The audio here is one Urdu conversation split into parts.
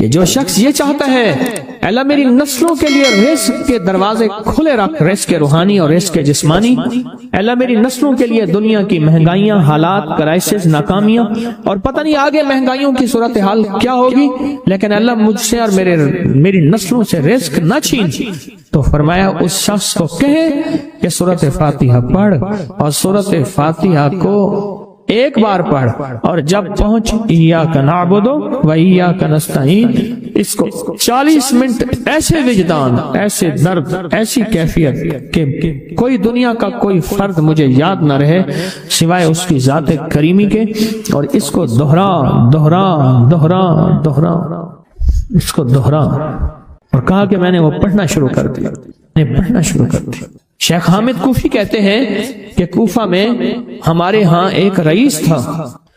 کہ جو شخص یہ چاہتا ہے اللہ میری نسلوں کے لیے رزق کے دروازے کھلے رکھ، رزق کے روحانی اور رزق کے جسمانی، اللہ میری نسلوں کے لیے دنیا کی مہنگائیاں، حالات، کرائسس، ناکامیاں، اور پتہ نہیں آگے مہنگائیوں کی صورتحال کیا ہوگی، لیکن اللہ مجھ سے اور میری نسلوں سے رزق نہ چھین، تو فرمایا اس شخص کو کہے کہ سورۃ فاتحہ پڑھ، اور سورۃ فاتحہ کو ایک بار پڑھ، اور جب پہنچ ایاک نعبد و ایاک نستعین، اس کو 40 منٹ ایسے وجدان، ایسے درد، ایسی کیفیت کہ کوئی دنیا کا کوئی فرد مجھے یاد نہ رہے سوائے اس کی ذات کریمی کے، اور اس کو دہرا دہرا دہرا دہرا، اس کو دہرا، اور کہا کہ میں نے وہ پڑھنا شروع کر دیا، پڑھنا شروع کر دیا۔ شیخ حامد کوفی کہتے ہیں کہ کوفہ میں ہمارے ہاں ایک رئیس تھا،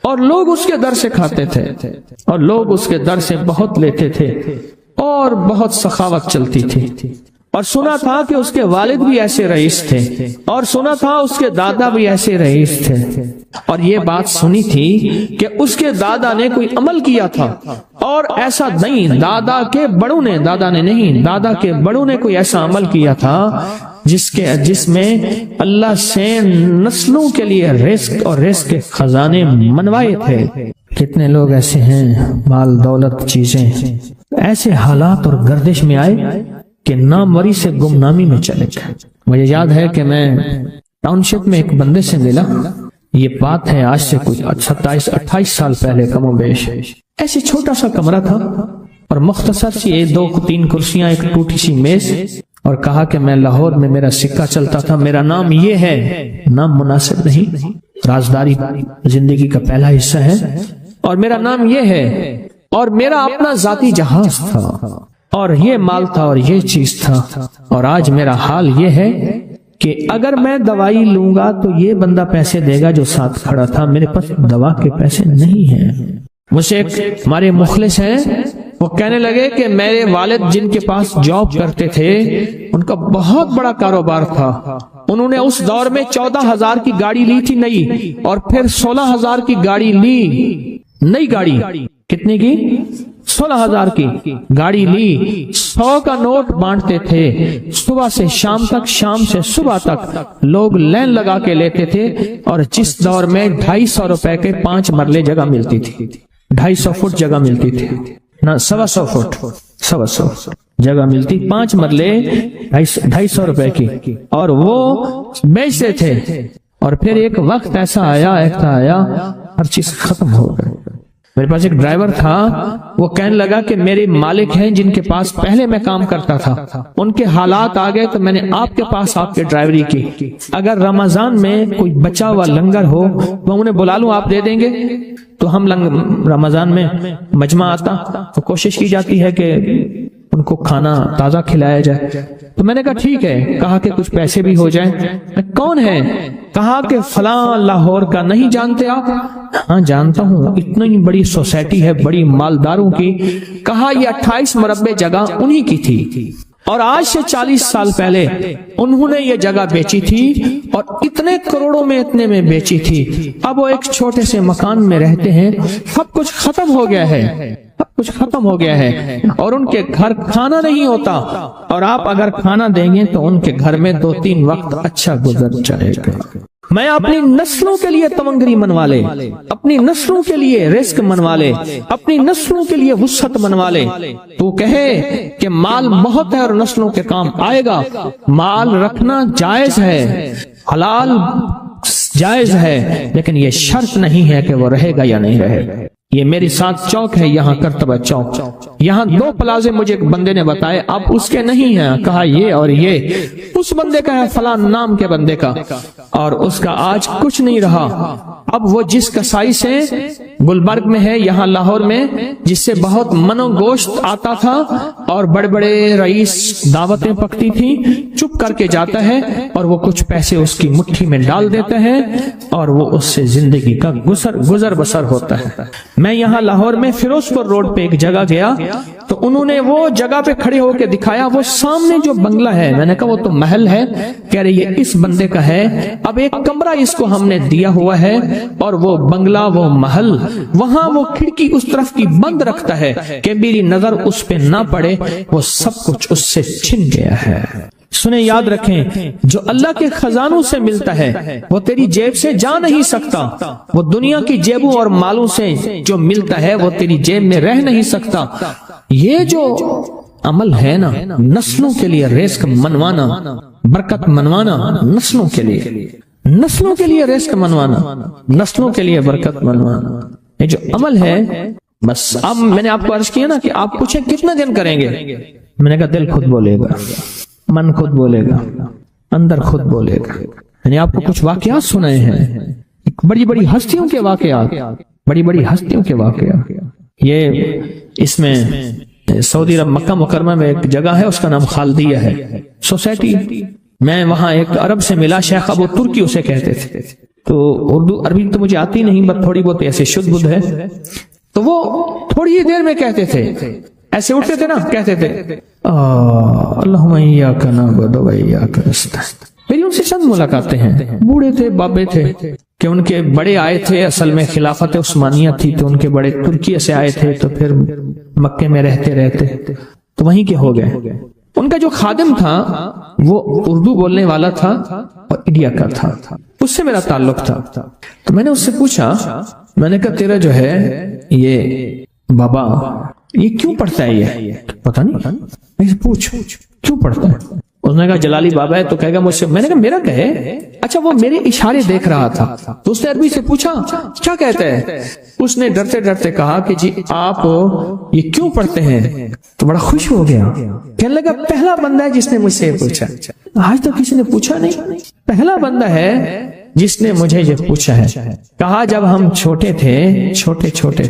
اور لوگ اس کے در سے کھاتے تھے، اور لوگ اس کے در سے بہت لیتے تھے، اور بہت سخاوت چلتی تھی، اور سنا تھا کہ اس کے والد بھی ایسے رئیس تھے، اور سنا تھا اس کے دادا بھی ایسے رئیس تھے، اور یہ بات سنی تھی کہ اس کے دادا نے کوئی عمل کیا تھا، اور ایسا نہیں، دادا کے بڑوں نے کوئی ایسا عمل کیا تھا جس میں اللہ سے نسلوں کے لیے رزق اور رزق کے خزانے منوائے تھے۔ کتنے لوگ ایسے ہیں، مال دولت چیزیں ایسے حالات اور گردش میں آئے کہ ناموری سے گمنامی میں چلے گئے۔ مجھے یاد ہے کہ میں ٹاؤن شپ میں ایک بندے سے ملا، یہ بات ہے آج سے کچھ 27-28 سال پہلے کم و بیش، ایسے چھوٹا سا کمرہ تھا اور مختصر سی 2-3 کرسیاں، ایک ٹوٹی سی میز، اور کہا کہ میں لاہور میں میرا سکہ چلتا تھا، میرا نام یہ ہے، نام مناسب نہیں، رازداری زندگی کا پہلا حصہ ہے، اور میرا نام یہ ہے، اور میرا اپنا ذاتی جہاز تھا، اور یہ مال تھا، اور یہ چیز تھا، اور آج میرا حال یہ ہے کہ اگر میں دوائی لوں گا تو یہ بندہ پیسے دے گا جو ساتھ کھڑا تھا، میرے پاس دوا کے پیسے نہیں ہیں۔ مجھے ایک ہمارے مخلص ہیں، وہ کہنے لگے کہ میرے والد جن کے پاس جاب کرتے تھے ان کا بہت بڑا کاروبار تھا، انہوں نے اس دور میں 14,000 کی گاڑی لی تھی نئی، اور پھر 16,000 کی گاڑی لی، نئی گاڑی، کتنے کی؟ 16,000 کی گاڑی لی، 100 کا نوٹ بانٹتے تھے، صبح سے شام تک، شام سے صبح تک لوگ لین لگا کے لیتے تھے، اور جس دور میں 250 روپے کے 5 مرلے جگہ ملتی تھی، 250 فٹ جگہ ملتی تھی، نہ 125 فٹ، 125 جگہ ملتی، 5 مرلے 250 روپے کی، اور وہ بیچتے تھے۔ اور پھر ایک وقت ایسا آیا ہر چیز ختم ہو گئی۔ میرے پاس ایک ڈرائیور تھا، وہ کہنے لگا کہ میرے مالک ہیں جن کے پاس پہلے میں کام کرتا تھا، ان کے حالات آ گئے تو میں نے آپ کے پاس آپ کے ڈرائیوری کی، اگر رمضان میں کوئی بچا ہوا لنگر ہو وہ انہیں بلا لوں، آپ دے دیں گے؟ تو ہم رمضان میں مجمع آتا تو کوشش کی جاتی ہے کہ ان کو کھانا تازہ کھلایا جائے، تو میں نے کہا ٹھیک ہے، کہا کہ کچھ پیسے بھی ہو جائیں۔ کون ہے؟ کہا کہ فلاں لاہور کا، نہیں جانتے آپ؟ ہاں جانتا ہوں، اتنی بڑی سوسائٹی ہے بڑی مالداروں کی۔ کہا یہ 28 مربع جگہ انہی کی تھی، اور آج سے 40 سال پہلے انہوں نے یہ جگہ بیچی تھی، اور اتنے کروڑوں میں اتنے میں بیچی تھی، اب وہ ایک چھوٹے سے مکان میں رہتے ہیں، سب کچھ ختم ہو گیا ہے، سب کچھ ختم ہو گیا ہے، اور ان کے گھر کھانا نہیں ہوتا، اور آپ اگر کھانا دیں گے تو ان کے گھر میں 2-3 وقت اچھا گزر جائے گا۔ میں اپنی نسلوں کے لیے تمنگری منوا لے، اپنی نسلوں کے لیے رزق منوا لے، اپنی نسلوں کے لیے وسعت منوا لے۔ تو کہے کہ مال بہت ہے اور نسلوں کے کام آئے گا، مال رکھنا جائز ہے، حلال جائز ہے، لیکن یہ شرط نہیں ہے کہ وہ رہے گا یا نہیں رہے گا۔ یہ میری ساتھ چوک ہے یہاں کرتبہ چوک، یہاں 2 پلازے مجھے ایک بندے نے بتائے، اب اس کے نہیں ہیں، کہا یہ اور یہ اس بندے کا ہے، فلاں نام کے بندے کا، اور اس کا آج کچھ نہیں رہا۔ اب وہ جس کسائی سے گلبرگ میں ہے یہاں لاہور میں، جس سے بہت منو گوشت آتا تھا اور بڑے بڑے رئیس دعوتیں پکتی تھی، چپ کر کے جاتا ہے اور وہ کچھ پیسے اس کی مٹھی میں ڈال دیتا ہے اور وہ اس سے زندگی کا گزر بسر ہوتا ہے۔ میں یہاں لاہور میں فیروز پور روڈ پہ ایک جگہ گیا تو انہوں نے وہ جگہ پہ کھڑے ہو کے دکھایا، وہ سامنے جو بنگلہ ہے، میں نے کہا وہ تو محل ہے، کہہ رہے یہ اس بندے کا ہے، اب ایک کمرہ اس کو ہم نے دیا ہوا ہے اور وہ بنگلہ، وہ محل، وہاں وہ کھڑکی اس طرف کی بند رکھتا ہے کہ میری نظر اس پہ نہ پڑے، وہ سب کچھ اس سے چھن گیا ہے۔ سنیں، یاد رکھیں، جو اللہ کے خزانوں سے ملتا ہے وہ تیری جیب سے جا نہیں سکتا، وہ دنیا کی جیبوں اور مالوں سے جو ملتا ہے وہ تیری جیب میں رہ نہیں سکتا۔ یہ جو عمل ہے نا، نسلوں کے لیے رزق منوانا، برکت منوانا، نسلوں کے لیے رزق منوانا، نسلوں کے لیے برکت منوانا، یہ جو عمل ہے، بس اب میں نے آپ کو عرض کیا نا کہ آپ پوچھیں کتنے دن کریں گے، میں نے کہا دل خود بولے گا، من خود بولے گا، اندر خود بولے گا۔ میں نے آپ کو کچھ واقعات سنائے ہیں، بڑی بڑی ہستیوں کے واقعات، بڑی بڑی ہستیوں کے واقعات۔ یہ اس میں سعودی عرب مکہ مکرمہ میں ایک جگہ ہے، اس کا نام خالدیہ ہے سوسائٹی۔ میں وہاں ایک عرب سے ملا، شیخ ابو ترکی اسے کہتے تھے، تو اردو عربی تو مجھے آتی نہیں، بس تھوڑی بہت ایسے شدھ بدھ ہے، تو وہ تھوڑی ہی دیر میں کہتے تھے، ایسے اٹھتے تھے نا، کہتے تھے اللہم ایاک نعبد و ایاک نستعین۔ میری ان سے چند ملاقاتیں ہیں، بوڑھے تھے، بابے تھے، کہ ان کے بڑے آئے تھے، اصل میں خلافت عثمانیہ تھی تو ان کے بڑے ترکیہ سے آئے تھے، تو پھر مکے میں رہتے تو وہیں کے ہو گئے۔ ان کا جو خادم تھا وہ اردو بولنے والا تھا اور انڈیا کا تھا، اس سے میرا تعلق تھا، تو میں نے اس سے پوچھا، میں نے کہا تیرا جو ہے یہ بابا یہ کیوں پڑھتا ہے؟ یہ پتہ نہیں، میں سے پوچھ کیوں پڑھتا ہے؟ اس نے کہا جلالی بابا ہے تو کہے گا مجھ سے۔ میں نے کہا میرا کہے؟ اچھا، وہ میرے اشارے دیکھ رہا تھا، تو اس نے عربی سے پوچھا کیا کہتا ہے؟ اس نے ڈرتے ڈرتے کہا کہ جی آپ یہ کیوں پڑھتے ہیں؟ تو بڑا خوش ہو گیا، کہنے لگا پہلا بندہ ہے جس نے مجھ سے پوچھا، آج تک کسی نے پوچھا نہیں، پہلا بندہ ہے جس نے مجھے یہ پوچھا ہے۔ کہا جب ہم چھوٹے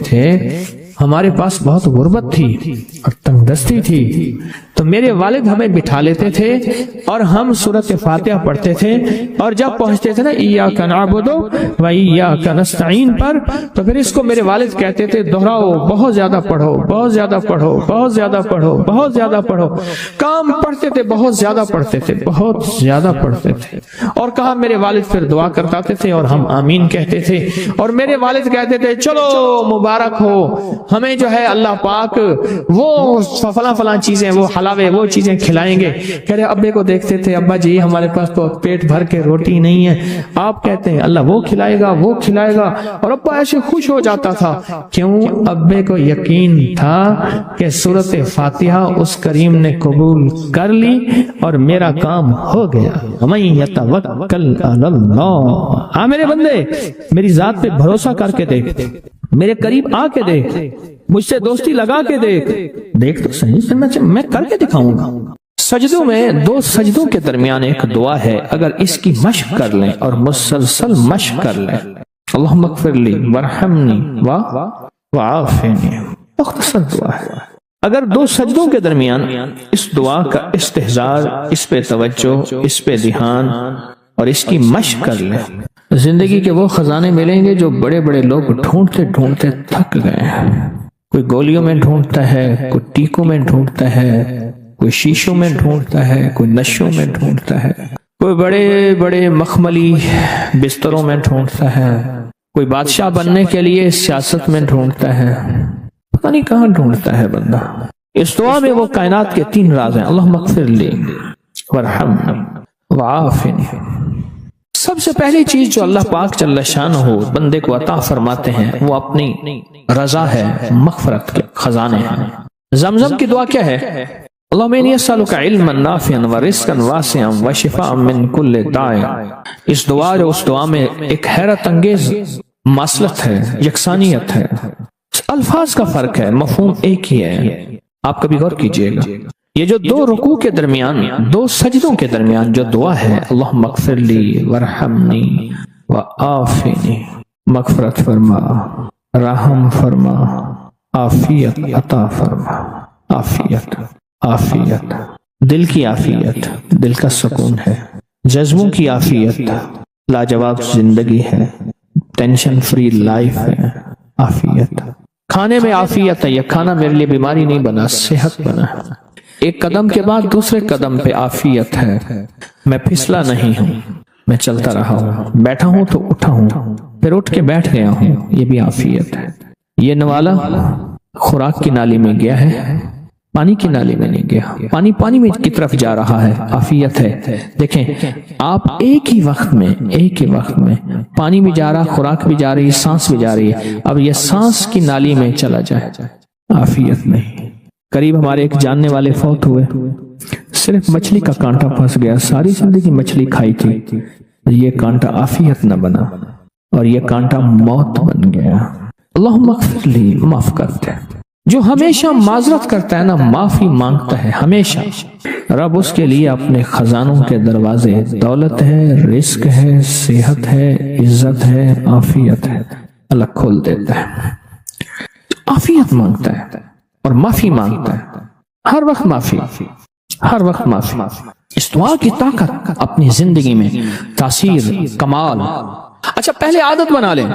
تھے ہمارے پاس بہت غربت تھی اور تنگ دستی تھی، تو میرے والد ہمیں بٹھا لیتے تھے اور ہم سورۃ فاتحہ پڑھتے تھے، اور جب پہنچتے تھے نا ایاک نعبد و ایاک نستعین پر، تو پھر اس کو میرے والد کہتے تھے دہراؤ، بہت زیادہ پڑھو، بہت زیادہ پڑھو، بہت زیادہ پڑھو، بہت زیادہ پڑھو۔ کام پڑھتے تھے، بہت زیادہ پڑھتے تھے، بہت زیادہ پڑھتے تھے، اور کہا میرے والد پھر دعا کرتے تھے اور ہم آمین کہتے تھے، اور میرے والد کہتے تھے چلو مبارک ہو، ہمیں جو ہے اللہ پاک وہ فلاں چیزیں، وہ حلاوے، وہ چیزیں کھلائیں گے۔ کہہ رہے ابے کو دیکھتے تھے، ابا جی ہمارے پاس تو پیٹ بھر کے روٹی نہیں ہے، آپ کہتے ہیں اللہ وہ کھلائے گا، وہ کھلائے گا، اور ابا ایسے خوش ہو جاتا تھا۔ کیوں؟ ابے کو یقین تھا کہ سورۃ فاتحہ اس کریم نے قبول کر لی اور میرا کام ہو گیا۔ وَمَن يَتَوَكَّلْ عَلَى اللَّهِ، ہاں میرے بندے میری ذات پہ بھروسہ کر کے دیکھ، میرے قریب آ کے دیکھ، مجھ سے دوستی لگا کے دیکھ تو صحیح، میں کر کے دکھاؤں گا۔ سجدوں میں، دو سجدوں کے درمیان ایک دعا ہے، اگر اس کی مشق کر لیں اور مسلسل مشق کر لیں، اللہم اغفر لی وارحمنی وعافنی، مختصر دعا ہے، اگر دو سجدوں کے درمیان اس دعا کا استحضار، اس پہ توجہ، اس پہ دھیان اور اس کی مشق کر لیں، زندگی کے وہ خزانے ملیں گے جو بڑے بڑے لوگ ڈھونڈتے ڈھونڈتے تھک گئے ہیں۔ کوئی گولیوں میں ڈھونڈتا ہے، کوئی ٹیکوں میں ڈھونڈتا ہے، کوئی شیشوں میں ڈھونڈتا ہے، کوئی نشوں میں ڈھونڈتا ہے، کوئی بڑے بڑے مخملی بستروں میں ڈھونڈتا ہے، کوئی بادشاہ بننے کے لیے سیاست میں ڈھونڈتا ہے، پتہ نہیں کہاں ڈھونڈتا ہے بندہ۔ اس دعا میں وہ کائنات کے تین راز ہیں، اللہم اغفر لی وارحمنی وعافنی۔ سب سے پہلی چیز جو اللہ پاک جل شانہ بندے کو عطا فرماتے ہیں وہ اپنی رضا ہے، مغفرت کے خزانے ہیں۔ زمزم کی دعا کیا ہے؟ اللہم انی اسألک علما نافعا ورزقا واسعا وشفاء من کل داء۔ اس دعا اور اس دعا میں ایک حیرت انگیز ماثلت ہے، یکسانیت ہے، الفاظ کا فرق ہے، مفہوم ایک ہی ہے۔ آپ کبھی غور کیجئے گا، یہ جو دو رکوع کے درمیان، دو سجدوں کے درمیان جو دعا ہے، اللہم اغفر لی وارحمنی وعافنی، مغفرت فرما، رحم فرما، عافیت عطا فرما، عافیت، دل کی عافیت، دل کا سکون ہے، جذبوں کی عافیت، لاجواب زندگی ہے، ٹینشن فری لائف ہے، عافیت، کھانے میں عافیت ہے، یہ کھانا میرے لیے بیماری نہیں بنا، صحت بنا ہے۔ ایک قدم کے بعد دوسرے قدم پہ عافیت ہے، میں پھسلا نہیں ہوں، میں چلتا رہا ہوں، بیٹھا ہوں تو اٹھا ہوں، پھر اٹھ کے بیٹھ گیا ہوں، یہ بھی عافیت ہے۔ یہ نوالا خوراک کی نالی میں گیا ہے، پانی کی نالی میں نہیں گیا، پانی میں کی طرف جا رہا ہے، عافیت ہے۔ دیکھیں آپ ایک ہی وقت میں پانی بھی جا رہا، خوراک بھی جا رہی، سانس بھی جا رہی ہے، اب یہ سانس کی نالی میں چلا جائے، عافیت نہیں۔ قریب ہمارے ایک جاننے والے فوت ہوئے، صرف مچھلی کا کانٹا پھنس گیا، ساری زندگی مچھلی کھائی تھی، یہ کانٹا عافیت نہ بنا اور یہ کانٹا موت بن گیا۔ اللہم اغفر لی، معاف کرتے ہیں۔ جو ہمیشہ معذرت کرتا ہے نا، معافی مانگتا ہے ہمیشہ، رب اس کے لیے اپنے خزانوں کے دروازے، دولت ہے، رزق ہے، صحت ہے، عزت ہے، عافیت ہے، اللہ کھول دیتا ہے۔ عافیت مانگتا ہے اور معافی مانگتا ہے، ہر وقت معافی، ہر وقت معافی۔ اس دعا کی طاقت اپنی زندگی میں تاثیر، کمال۔ اچھا پہلے عادت بنا لیں،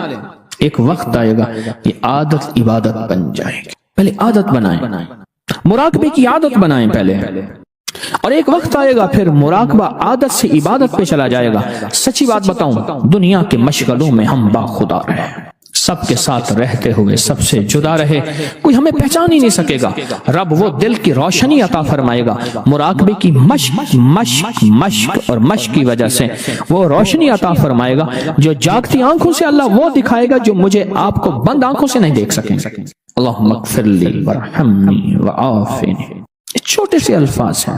ایک وقت آئے گا یہ عادت عبادت بن جائے گی، پہلے عادت بنائیں، مراقبے کی عادت بنائیں پہلے، اور ایک وقت آئے گا پھر مراقبہ عادت سے عبادت پہ چلا جائے گا۔ سچی بات بتاؤں، دنیا کے مشغلوں میں ہم باخدا رہے، سب کے ساتھ رہتے ہوئے سب سے جدا رہے، کوئی ہمیں پہچان ہی نہیں سکے گا۔ رب وہ دل کی روشنی عطا فرمائے گا، مراقبے کی مشق اور مشق کی وجہ سے وہ روشنی عطا فرمائے گا جو جاگتی آنکھوں سے اللہ وہ دکھائے گا جو مجھے آپ کو بند آنکھوں سے نہیں دیکھ سکیں۔ اللہم اغفر لی ورحمنی وعافنی، چھوٹے سے الفاظ ہیں،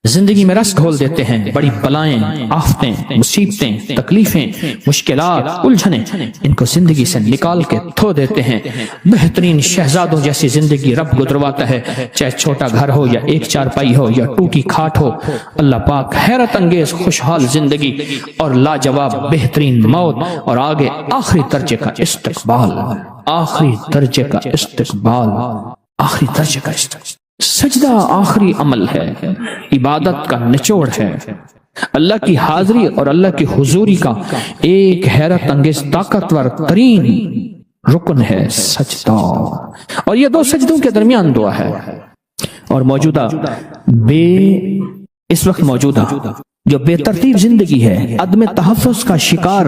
زندگی میں رس گھول دیتے ہیں، بڑی بلائیں، آفتیں، مصیبتیں، تکلیفیں، مشکلات، الجھنیں، ان کو زندگی سے نکال کے دھو دیتے ہیں۔ بہترین شہزادوں جیسی زندگی رب گزرواتا ہے، چاہے چھوٹا گھر ہو یا ایک چارپائی ہو یا ٹوٹی کھاٹ ہو، اللہ پاک حیرت انگیز خوشحال زندگی اور لاجواب بہترین موت، اور آگے آخری درجے کا استقبال، آخری درجے کا استقبال، آخری درجے کا استقبال۔ سجدہ آخری عمل ہے، عبادت کا نچوڑ ہے، اللہ کی حاضری اور اللہ کی حضوری کا ایک حیرت انگیز طاقتور ترین رکن ہے سجدہ، اور یہ دو سجدوں کے درمیان دعا ہے۔ اور موجودہ اس وقت موجودہ جو بے ترتیب زندگی ہے، عدم تحفظ کا شکار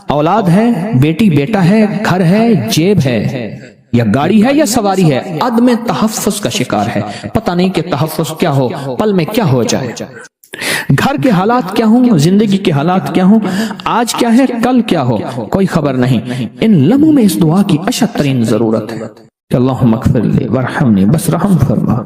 اولاد ہے، بیٹی بیٹا ہے، گھر ہے، جیب ہے یا گاڑی ہے یا سواری ہے، عدم تحفظ کا شکار ہے، پتہ نہیں کہ تحفظ کیا ہو، پل میں کیا ہو جائے، گھر کے حالات کیا ہوں، زندگی کے حالات کیا ہوں، آج کیا ہے کل کیا ہو، کوئی خبر نہیں۔ ان لمحوں میں اس دعا کی اشد ترین ضرورت ہے کہ اللہم اغفر لی ورحمنی، بس رحم فرما،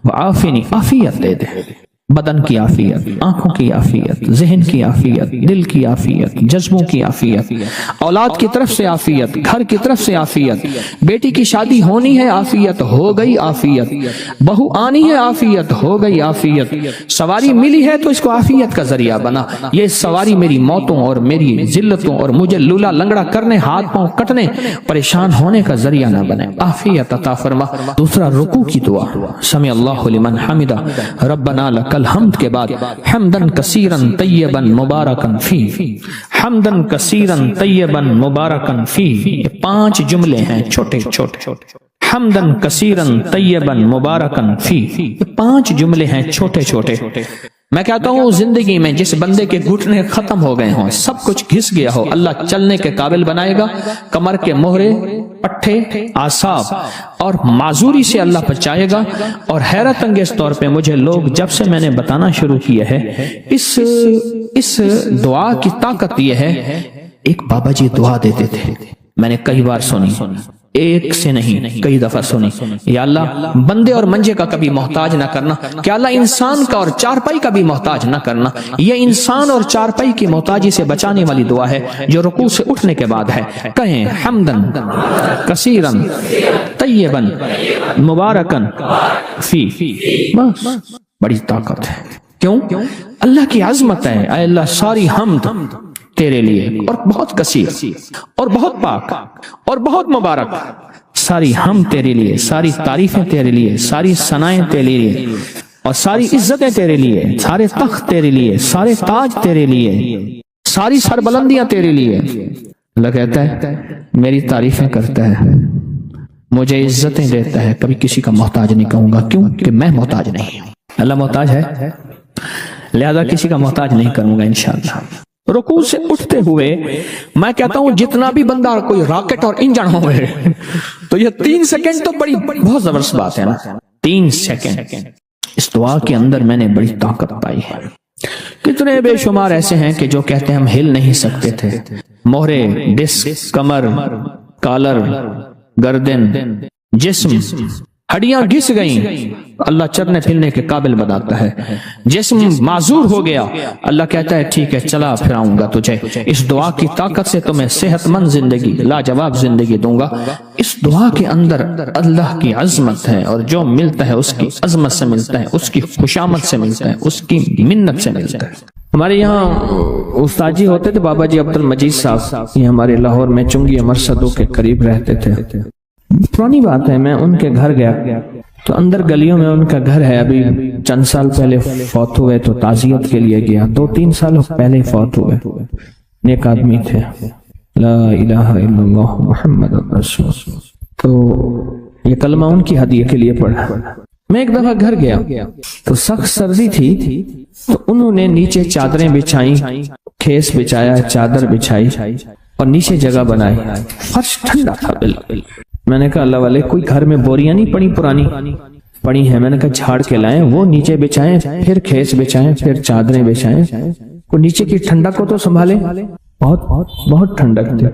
وعافنی، عافیت دے دے، بدن کی عافیت، آنکھوں کی عافیت، ذہن کی عافیت، دل کی عافیت، جذبوں کی عافیت، اولاد کی طرف سے عافیت، گھر کی طرف سے عافیت، بیٹی کی شادی ہونی ہے عافیت، ہو گئی عافیت، بہو آنی ہے عافیت، ہو گئی عافیت، سواری ملی ہے تو اس کو عافیت کا ذریعہ بنا، یہ سواری میری موتوں اور میری ذلتوں اور مجھے لولا لنگڑا کرنے، ہاتھ پاؤں کٹنے، پریشان ہونے کا ذریعہ نہ بنے، عافیت عطا فرما۔ دوسرا رکوع کی دعا، سمع اللہ لمن حمدہ، ربنا لک الحمد کے بعد حمدن کثیرن طیبن مبارکن فی، حمدن کثیرن طیبن مبارکن فی، یہ 5 جملے ہیں چھوٹے چھوٹے، حمدن کثیرن طیبن مبارکن فی، یہ 5 جملے ہیں چھوٹے چھوٹے۔ میں کہتا ہوں زندگی میں جس بندے کے گھٹنے ختم ہو گئے ہوں، سب کچھ گھس گیا ہو، اللہ چلنے کے قابل بنائے گا، کمر کے مہرے، پٹھے، اعصاب اور معذوری سے اللہ بچائے گا۔ اور حیرت انگیز طور پہ مجھے لوگ جب سے میں نے بتانا شروع کیا ہے اس دعا کی طاقت یہ ہے، ایک بابا جی دعا دیتے تھے، میں نے کئی بار سنی، ایک سے نہیں کئی دفعہ سنی، یا اللہ بندے اور منجے کا کبھی محتاج نہ کرنا، کہ اللہ انسان کا اور چارپائی کا بھی محتاج نہ کرنا، یہ انسان اور چارپائی کی محتاجی سے بچانے والی دعا ہے جو رکوع سے اٹھنے کے بعد ہے۔ کہیں حمدن کثیرن طیبن مبارکن فی، بس بڑی طاقت ہے۔ کیوں؟ اللہ کی عظمت ہے، اے اللہ ساری حمد تیرے لیے، اور بہت کثیر اور بہت پاک اور بہت مبارک، ساری ہم تیرے لیے، ساری تعریفیں تیرے لیے، ساری ثنائیں تیرے لیے، اور ساری عزتیں تیرے لیے، سارے تخت تیرے لیے، سارے تاج تیرے لیے، ساری سربلندیاں تیرے لیے۔ اللہ کہتا ہے میری تعریفیں کرتا ہے، مجھے عزتیں دیتا ہے، کبھی کسی کا محتاج نہیں کہوں گا، کیوں کہ میں محتاج نہیں ہوں، اللہ محتاج ہے، لہذا کسی کا محتاج نہیں کروں گا انشاءاللہ۔ رکوع سے اٹھتے ہوئے میں کہتا ہوں جتنا بھی بندہ کوئی راکٹ اور انجن ہوئے تو یہ 3 سیکنڈ تو بہت زبردست بات ہے نا، 3 سیکنڈ اس دعا کے اندر میں نے بڑی طاقت پائی ہے۔ کتنے بے شمار ایسے ہیں کہ جو کہتے ہیں ہم ہل نہیں سکتے تھے، مہرے، ڈسک، کمر، کالر، گردن، جسم، ہڈیاں گھس گئیں، اللہ چلنے پھرنے کے قابل بناتا ہے، جسم معذور ہو گیا، اللہ کہتا ہے ٹھیک ہے چلا پھراؤں گا تجھے، اس دعا کی طاقت سے تمہیں صحت مند زندگی، لاجواب زندگی دوں گا۔ اس دعا کے اندر اللہ کی عظمت ہے، اور جو ملتا ہے اس کی عظمت سے ملتا ہے، اس کی خوشامد سے ملتا ہے، اس کی منت سے ملتا ہے۔ ہمارے یہاں استاد جی ہوتے تھے بابا جی عبد المجید صاحب، یہ ہمارے لاہور میں چنگی امر صدو کے قریب رہتے تھے۔ پرانی بات ہے، میں ان کے گھر گیا تو اندر گلیوں میں ان کا گھر ہے، ابھی چند سال پہلے فوت ہوئے تو تعزیت کے لیے گیا، 2-3 سال پہلے فوت ہوئے، نیک آدمی تھے، لا الہ الا اللہ محمد رسول اللہ، تو یہ کلمہ ان کی ہدیے کے لیے پڑھا۔ میں ایک دفعہ گھر گیا تو سخت سردی تھی، تو انہوں نے نیچے چادریں بچھائیں، کھیس بچھایا، چادر بچھائی اور نیچے جگہ بنائی، فرش ٹھنڈا تھا بالکل۔ میں نے کہا اللہ والے کوئی گھر میں بوریاں نہیں پڑی، پرانی پڑی ہیں، میں نے کہا جھاڑ کے لائیں، وہ نیچے بچھائیں، پھر کھیس بچھائیں، پھر چادریں بچھائیں، کو نیچے کی ٹھنڈک کو تو سنبھالیں، بہت ٹھنڈک تھی۔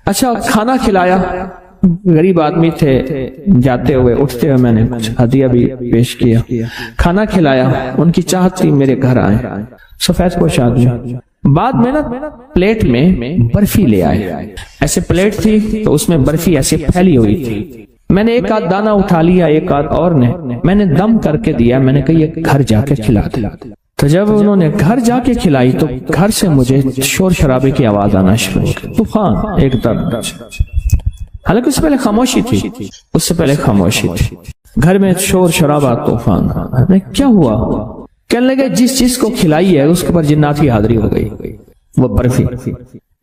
اچھا کھانا کھلایا، غریب آدمی تھے، جاتے ہوئے اٹھتے ہوئے میں نے کچھ ہدیہ بھی پیش کیا، کھانا کھلایا، ان کی چاہت تھی میرے گھر آئے، سفید پوش آدمی۔ بعد میں نا پلیٹ میں برفی لے آئے، ایسے پلیٹ تھی تو اس میں برفی ایسے پھیلی ہوئی تھی، میں نے ایک آدھ دانہ اٹھا لیا، ایک آدھ اور نے میں نے دم کر کے دیا، میں نے کہا یہ گھر جا کے کھلا دیا۔ تو جب انہوں نے گھر جا کے کھلائی تو گھر سے مجھے شور شرابے کی آواز آنا شروع ہو گئی، طوفان ایک دم، حالانکہ اس سے پہلے خاموشی تھی، اس سے پہلے خاموشی تھی، گھر میں شور شرابہ طوفان۔ کیا ہوا؟ کہنے لگے جس چیز کو کھلائی ہے اس کے اوپر جنات کی حاضری ہو گئی، وہ برفی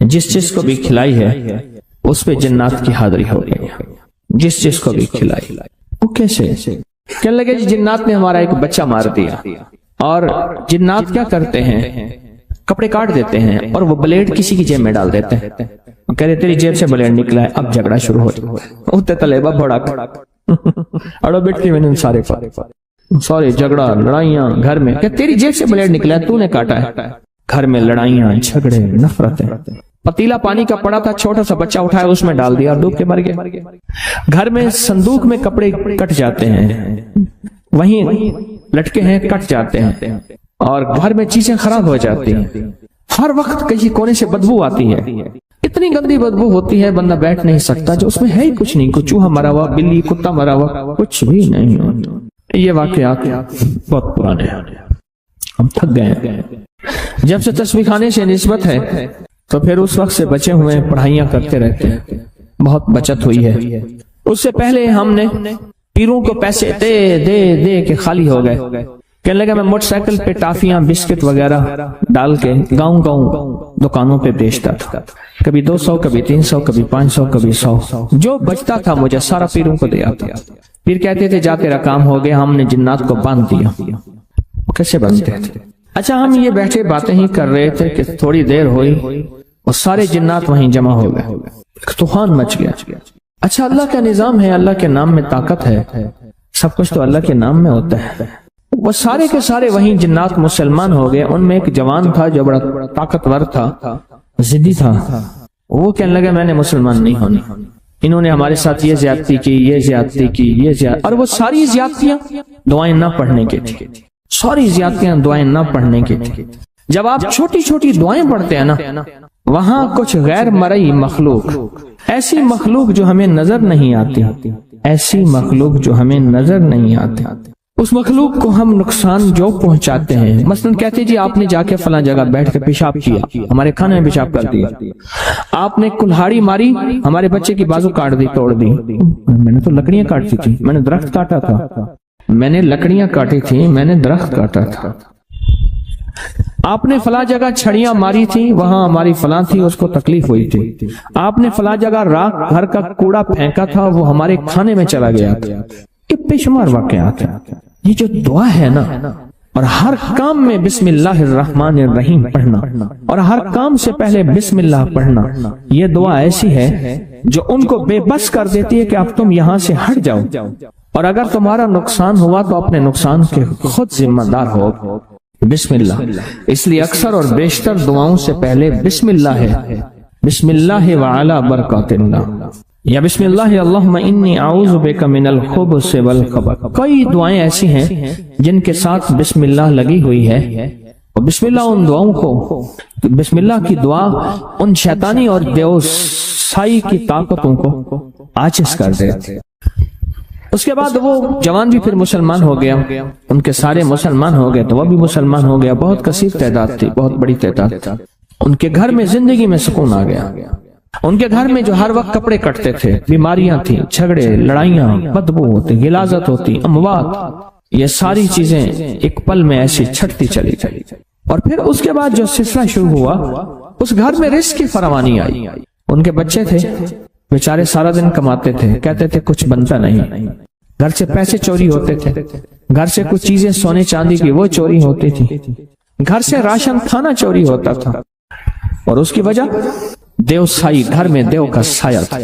جس چیز کو بھی کھلائی ہے اس پہ جنات کی حاضری ہو گئی، جس چیز کو بھی کھلائی۔ وہ کیسے؟ کہنے لگے جنات نے ہمارا ایک بچہ مار دیا، اور جنات کیا کرتے ہیں کپڑے کاٹ دیتے ہیں اور وہ بلیڈ کسی کی جیب میں ڈال دیتے ہیں، کہہ رہے تیری جیب سے بلیڈ نکلا ہے، اب جھگڑا شروع ہو جائے، اتے طلبہ بڑا اڑو بیٹھ کے میں نے سارے جھگڑا لڑائیاں گھر میں، کہ تیری جیب سے بلیڈ نکلا ہے، تو نے کاٹا ہے، گھر میں لڑائیاں جھگڑے نفرتیں۔ پتیلا پانی کا پڑا تھا، چھوٹا سا بچہ اٹھایا اس میں ڈال دیا اور ڈوب کے مر گیا۔ گھر میں صندوق میں کپڑے کٹ جاتے ہیں، وہیں لٹکے ہیں کٹ جاتے ہیں، اور گھر میں چیزیں خراب ہو جاتی ہیں، ہر وقت کسی کونے سے بدبو آتی ہے، اتنی گندی بدبو ہوتی ہے بندہ بیٹھ نہیں سکتا، جو اس میں ہے ہی کچھ نہیں، کوئی چوہا مرا ہوا، بلی کتا مرا ہوا، کچھ بھی نہیں۔ یہ واقعات بہت پرانے ہیں، ہم تھک گئے ہیں۔ جب سے تسبیح خانے سے نسبت ہے تو پھر اس وقت سے بچے ہوئے پڑھائیاں کرتے رہتے ہیں، بہت بچت ہوئی ہے۔ اس سے پہلے ہم نے پیروں کو پیسے دے دے دے کے خالی ہو گئے، کہنے لگا میں موٹر سائیکل پہ ٹافیاں بسکٹ وغیرہ ڈال کے گاؤں دکانوں پہ بیچتا تھا، کبھی 200 کبھی 300 کبھی 500 کبھی 100، جو بچتا تھا مجھے سارا پیروں کو دے آتا۔ پھر کہتے تھے جا تیرا کام ہو گیا، ہم نے جنات کو باندھ دیا۔ وہ کیسے بنتے تھے؟ اچھا ہم یہ بیٹھے باتیں ہی کر رہے تھے کہ تھوڑی دیر ہوئی اور سارے جنات وہیں جمع ہو گئے، طوفان مچ گیا۔ اچھا اللہ کا نظام ہے، اللہ کے نام میں طاقت ہے، سب کچھ تو اللہ کے نام میں ہوتا ہے۔ وہ سارے کے سارے وہیں جنات مسلمان ہو گئے۔ ان میں ایک جوان تھا جو بڑا طاقتور تھا، ضدی تھا، وہ کہنے لگا میں نے مسلمان نہیں ہونا، انہوں نے ہمارے ساتھ یہ زیادتی کی، یہ زیادتی کی، یہ زیادتی، اور وہ ساری زیادتیاں دعائیں نہ پڑھنے کی تھی، ساری زیادتیاں دعائیں نہ پڑھنے کی تھی۔ جب آپ چھوٹی چھوٹی دعائیں پڑھتے ہیں نا، وہاں کچھ غیر مرئی مخلوق، ایسی مخلوق جو ہمیں نظر نہیں آتی، ایسی مخلوق جو ہمیں نظر نہیں آتی، اس مخلوق کو ہم نقصان جو پہنچاتے ہیں۔ مثلا کہتے جی آپ نے جا کے فلاں جگہ بیٹھ کے پیشاب کیا، ہمارے کھانے میں پیشاب کر دیا، آپ نے کلہاڑی ماری، ہمارے بچے کی بازو کاٹ دی، توڑ دی۔ میں نے تو لکڑیاں کاٹی تھی، میں نے درخت کاٹا تھا، میں نے لکڑیاں کاٹی تھی، میں نے درخت کاٹا تھا۔ آپ نے فلاں جگہ چھڑیاں ماری تھی، وہاں ہماری فلاں تھی، اس کو تکلیف ہوئی تھی۔ آپ نے فلاں جگہ راکھ گھر کا کوڑا پھینکا تھا، وہ ہمارے کھانے میں چلا گیا تھا۔ یہ بے شمار واقعات ہیں۔ یہ جو دعا ہے نا، اور ہر کام میں بسم اللہ الرحمن الرحیم پڑھنا، اور ہر کام سے پہلے بسم اللہ پڑھنا، یہ دعا ایسی ہے جو ان کو بے بس کر دیتی ہے کہ اب تم یہاں سے ہٹ جاؤ، اور اگر تمہارا نقصان ہوا تو اپنے نقصان کے خود ذمہ دار ہو۔ بسم اللہ، اس لیے اکثر اور بیشتر دعاؤں سے پہلے بسم اللہ ہے۔ بسم اللہ وعلی برکات اللہ، یا بسم اللہ اللہم انی اعوذ بک من الخبث والخبث۔ کئی دعائیں ایسی ہیں جن کے ساتھ بسم اللہ لگی ہوئی ہے، اور بسم اللہ ان دعاؤں کو، بسم اللہ کی دعا ان شیطانی اور دیوسائی کی طاقتوں کو عاجز کر دیتی۔ اس کے بعد وہ جوان بھی پھر مسلمان ہو گیا، ان کے سارے مسلمان ہو گئے تو وہ بھی مسلمان ہو گیا۔ بہت کثیر تعداد تھی، بہت بڑی تعداد تھی۔ ان کے گھر میں زندگی میں سکون آ گیا۔ ان کے گھر میں جو ہر وقت کپڑے کٹتے تھے، بیماریاں تھیں، جھگڑے، لڑائیاں، بدبو ہوتی، غلاظت ہوتی، اموات، یہ ساری چیزیں ایک پل میں ایسی چھٹتی چلی گئی۔ اور پھر اس کے بعد جو سلسلہ شروع ہوا، اس گھر میں رزق کی فراوانی آئی۔ ان کے بچے تھے، بیچارے سارا دن کماتے تھے، کہتے تھے کچھ بنتا نہیں، گھر سے پیسے چوری ہوتے تھے، گھر سے کچھ چیزیں سونے چاندی کی وہ چوری ہوتی تھی، گھر سے راشن کھانا چوری ہوتا تھا، اور اس کی وجہ دیو سائی، گھر میں دیو کا سایہ تھا،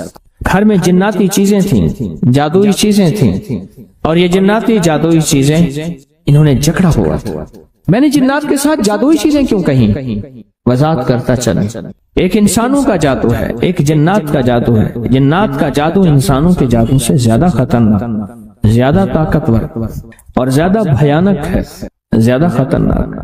گھر میں جناتی چیزیں تھیں، جادوئی چیزیں تھیں، اور یہ جناتی جادوئی چیزیں انہوں نے جکڑا ہوا تھا۔ میں نے جنات کے ساتھ جادوئی چیزیں کیوں کہیں؟ وضاحت کرتا چلا، ایک انسانوں کا جادو ہے، ایک جنات کا جادو ہے۔ جنات کا جادو انسانوں کے جادو سے زیادہ خطرناک، زیادہ طاقتور اور زیادہ بھیانک ہے، زیادہ خطرناک،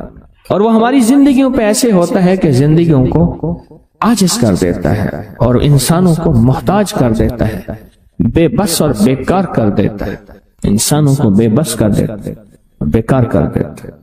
اور وہ ہماری زندگیوں پہ ایسے ہوتا ہے کہ زندگیوں کو عاجز کر دیتا ہے اور انسانوں کو محتاج کر دیتا ہے، بے بس اور بیکار کر دیتا ہے، انسانوں کو بے بس کر دیتا ہے، بیکار کر دیتا ہے۔